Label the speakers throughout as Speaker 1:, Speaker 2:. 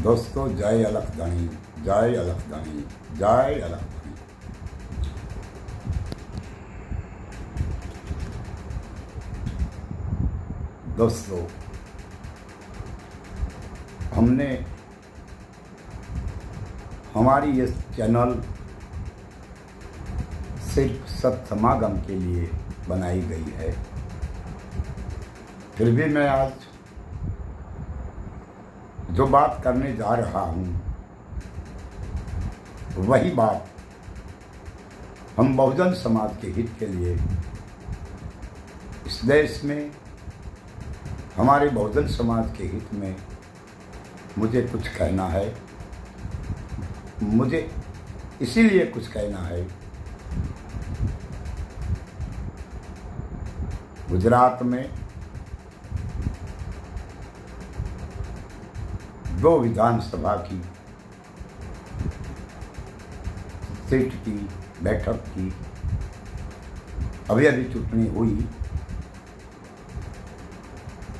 Speaker 1: दोस्तों, जय अलखधनी, जय अलखधनी, जय अलखधनी। दोस्तों, हमने हमारी इस चैनल सिर्फ सत्समागम के लिए बनाई गई है। फिर भी मैं आज जो बात करने जा रहा हूँ वही बात हम बहुजन समाज के हित के लिए इस देश में हमारे बहुजन समाज के हित में मुझे कुछ कहना है। मुझे इसीलिए कुछ कहना है, गुजरात में 2 विधानसभा की सीट की बैठक की अभी चुनाव हुई,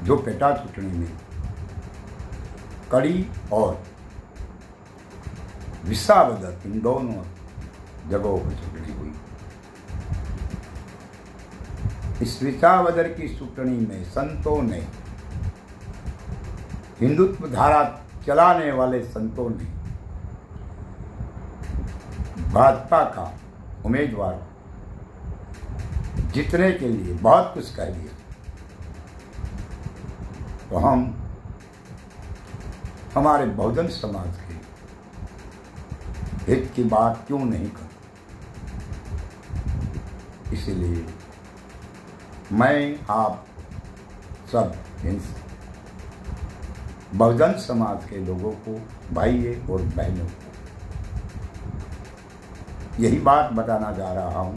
Speaker 1: जो पेटा चुनाव में कड़ी और विसावदर इन दोनों जगहों पर चुनाव हुई। इस विसावदर की चुनाव में संतों ने, हिंदुत्व धारा चलाने वाले संतों ने भाजपा का उम्मीदवार जीतने के लिए बहुत कुछ कह दिया। तो हम हमारे बहुजन समाज के हित की बात क्यों नहीं करते? इसलिए मैं आप सब बहुजन समाज के लोगों को, भाइयों और बहनों को यही बात बताना जा रहा हूं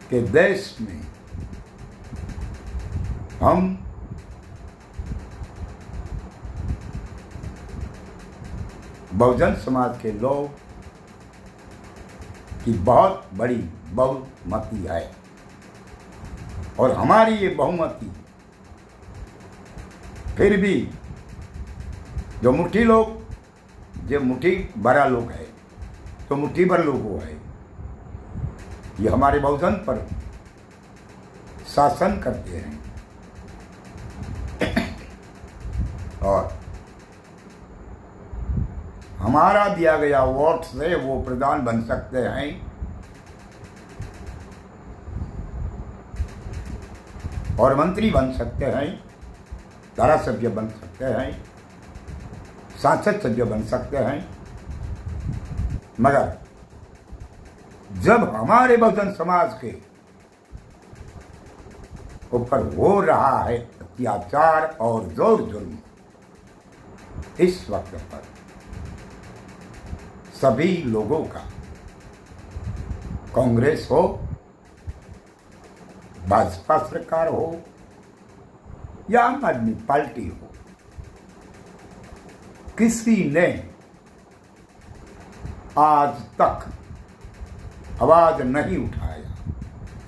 Speaker 1: कि देश में हम बहुजन समाज के लोग की बहुत बड़ी बहुमती है और हमारी ये बहुमती फिर भी जो मुट्ठी लोग, जो मुट्ठी भरा लोग है, तो मुट्ठी भर लोग वो है, ये हमारे बहुजन पर शासन करते हैं और हमारा दिया गया वोट से वो प्रधान बन सकते हैं, और मंत्री बन सकते हैं, धारासभ्य बन सकते हैं, सांसद सभ्य बन सकते हैं। मगर जब हमारे बहुजन समाज के ऊपर हो रहा है अत्याचार और जोर जुल्म, इस वक्त पर सभी लोगों का, कांग्रेस हो, भाजपा सरकार हो या आम आदमी पार्टी हो, किसी ने आज तक आवाज नहीं उठाया,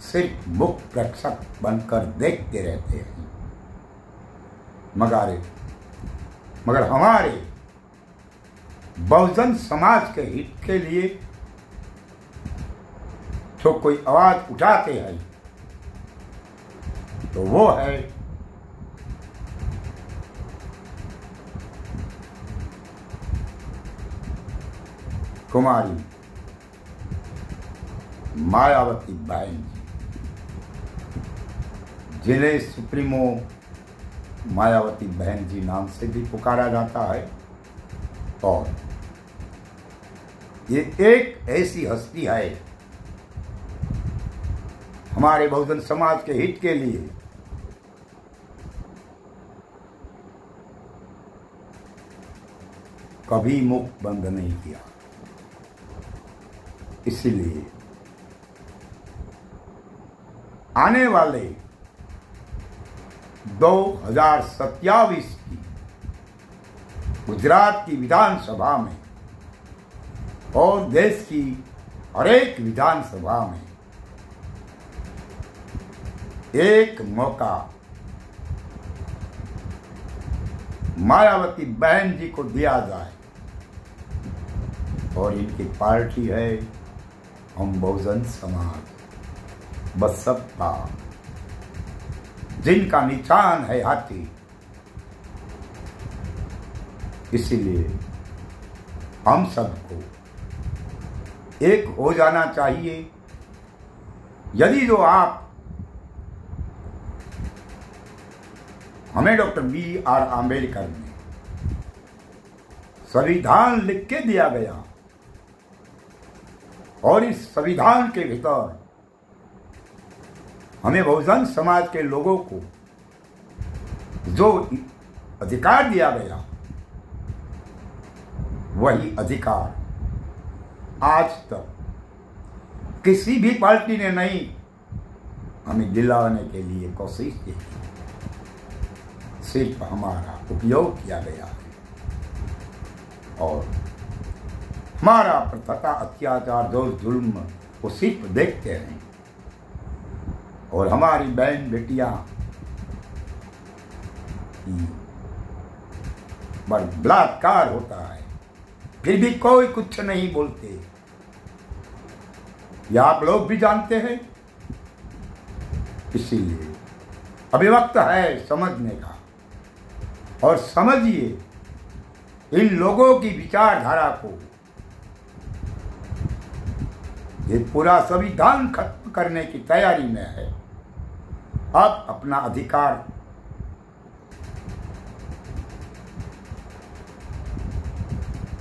Speaker 1: सिर्फ मुख प्रेक्षक बनकर देखते रहते हैं। मगर हमारे बहुजन समाज के हित के लिए तो कोई आवाज उठाते हैं, तो वो है कुमारी मायावती बहन जी, जिन्हें सुप्रीमो मायावती बहन जी नाम से भी पुकारा जाता है। और ये एक ऐसी हस्ती है हमारे बहुजन समाज के हित के लिए कभी मुख बंद नहीं किया। इसलिए आने वाले 2027 की गुजरात की विधानसभा में और देश की हर एक विधानसभा में एक मौका मायावती बहन जी को दिया जाए। और इनकी पार्टी है हम बहुजन समाज, बसपा, जिनका निशान है हाथी। इसीलिए हम सबको एक हो जाना चाहिए। यदि जो आप हमें डॉक्टर B.R. आम्बेडकर ने संविधान लिख के दिया गया और इस संविधान के भीतर हमें बहुजन समाज के लोगों को जो अधिकार दिया गया, वही अधिकार आज तक किसी भी पार्टी ने नहीं हमें दिलाने के लिए कोशिश की। सिर्फ हमारा उपयोग किया गया है और हमारा प्रथा अत्याचार जोर जुल्म को सिर्फ देखते हैं। और हमारी बहन बेटियां पर बलात्कार होता है, फिर भी कोई कुछ नहीं बोलते। यह आप लोग भी जानते हैं। इसीलिए अभी वक्त है समझने का। और समझिए, इन लोगों की विचारधारा को ये पूरा संविधान खत्म करने की तैयारी में है। अब अपना अधिकार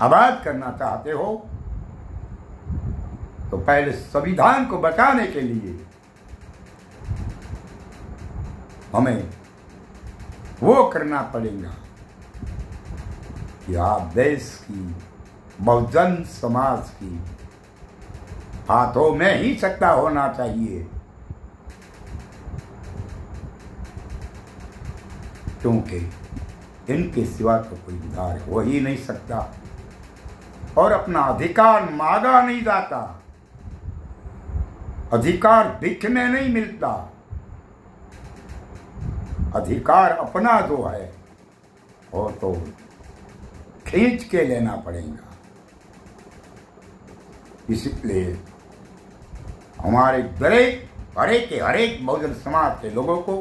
Speaker 1: आबाद करना चाहते हो तो पहले संविधान को बचाने के लिए हमें वो करना पड़ेगा कि आप देश की बहुजन समाज की हाथों में ही सत्ता होना चाहिए, क्योंकि इनके सिवा तो कोई उद्धार हो ही नहीं सकता। और अपना अधिकार मांगा नहीं जाता, अधिकार भिख में नहीं मिलता। अधिकार अपना जो है वो तो खींच के लेना पड़ेगा। इसलिए हमारे हर एक बहुजन समाज के लोगों को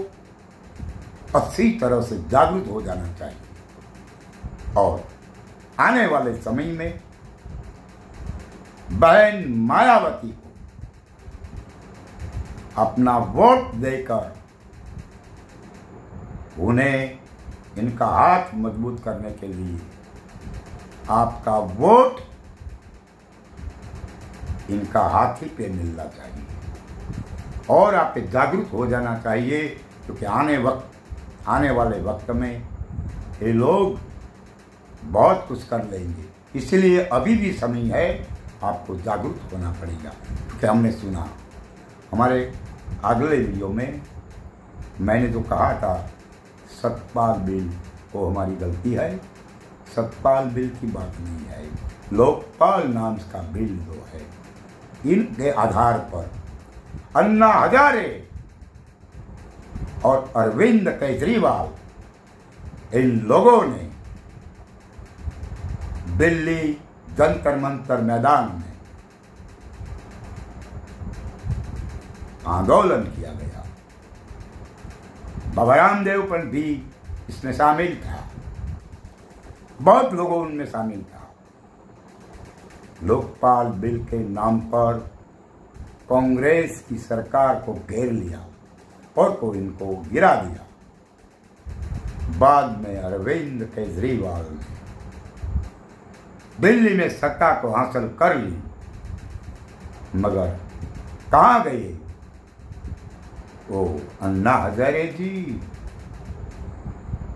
Speaker 1: अच्छी तरह से जागरूक हो जाना चाहिए। और आने वाले समय में बहन मायावती को अपना वोट देकर उन्हें इनका हाथ मजबूत करने के लिए आपका वोट इनका हाथ ही पे मिलना चाहिए और आप जागरूक हो जाना चाहिए, क्योंकि आने वाले वक्त में ये लोग बहुत कुछ कर लेंगे। इसलिए अभी भी समय है, आपको जागरूक होना पड़ेगा। क्योंकि हमने सुना हमारे अगले वीडियो में मैंने जो कहा था सतपाल बिल, वो हमारी गलती है। सतपाल बिल की बात नहीं है, लोकपाल नाम का बिल जो है, इनके आधार पर अन्ना हजारे और अरविंद केजरीवाल, इन लोगों ने दिल्ली जंतर मंतर मैदान में आंदोलन किया गया। बाबा रामदेव पर भी इसमें शामिल था, बहुत लोगों उनमें शामिल था। लोकपाल बिल के नाम पर कांग्रेस की सरकार को घेर लिया और को इनको गिरा दिया। बाद में अरविंद केजरीवाल ने दिल्ली में सत्ता को हासिल कर ली, मगर कहां गए वो अन्ना हजारे जी?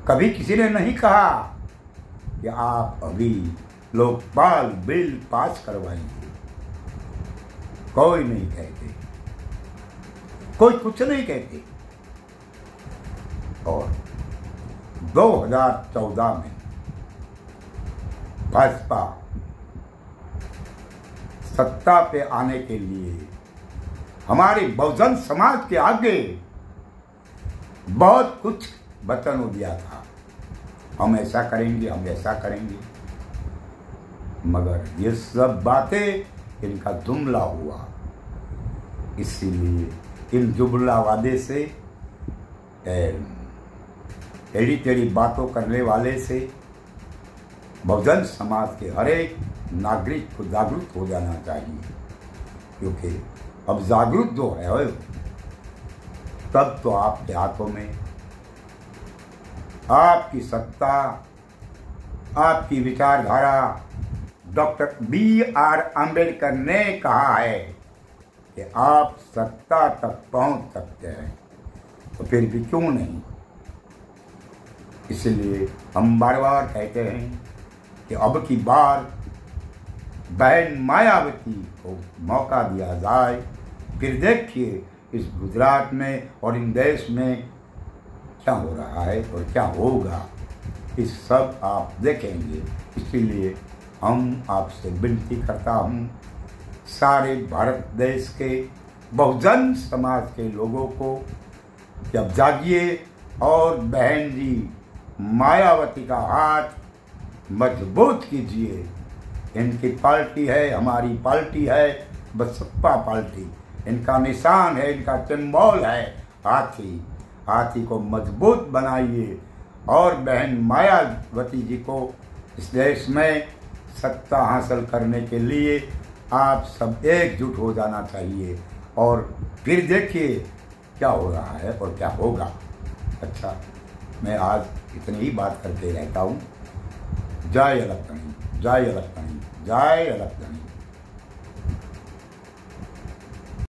Speaker 1: कभी किसी ने नहीं कहा कि आप अभी लोकपाल बिल पास करवाएंगे। कोई नहीं कहते, कोई कुछ नहीं कहते। और 2014 में भाजपा सत्ता पे आने के लिए हमारे बहुजन समाज के आगे बहुत कुछ वचन दिया था, हम ऐसा करेंगे, हम ऐसा करेंगे, मगर ये सब बातें इनका जुमला हुआ। इसीलिए इन जुमला वादे से, टेढ़ी टेढ़ी बातों करने वाले से बहुजन समाज के हर एक नागरिक को जागरूक हो जाना चाहिए, क्योंकि अब जागरूक जो है तब तो आपके हाथों में आपकी सत्ता, आपकी विचारधारा। Doctor B.R. अम्बेडकर ने कहा है कि आप सत्ता तक पहुंच सकते हैं, तो फिर भी क्यों नहीं। इसलिए हम बार बार कहते हैं कि अब की बार बहन मायावती को मौका दिया जाए। फिर देखिए इस गुजरात में और इन देश में क्या हो रहा है और क्या होगा, इस सब आप देखेंगे। इसीलिए हम आपसे विनती करता हूँ, सारे भारत देश के बहुजन समाज के लोगों को जब जागिए और बहन जी मायावती का हाथ मजबूत कीजिए। इनकी पार्टी है, हमारी पार्टी है बसपा पार्टी, इनका निशान है, इनका सिंबल है हाथी। हाथी को मजबूत बनाइए और बहन मायावती जी को इस देश में सत्ता हासिल करने के लिए आप सब एकजुट हो जाना चाहिए। और फिर देखिए क्या हो रहा है और क्या होगा। अच्छा, मैं आज इतनी ही बात करते रहता हूँ। जय अलग तनी, जय अलग तनी, जय अलग तनी।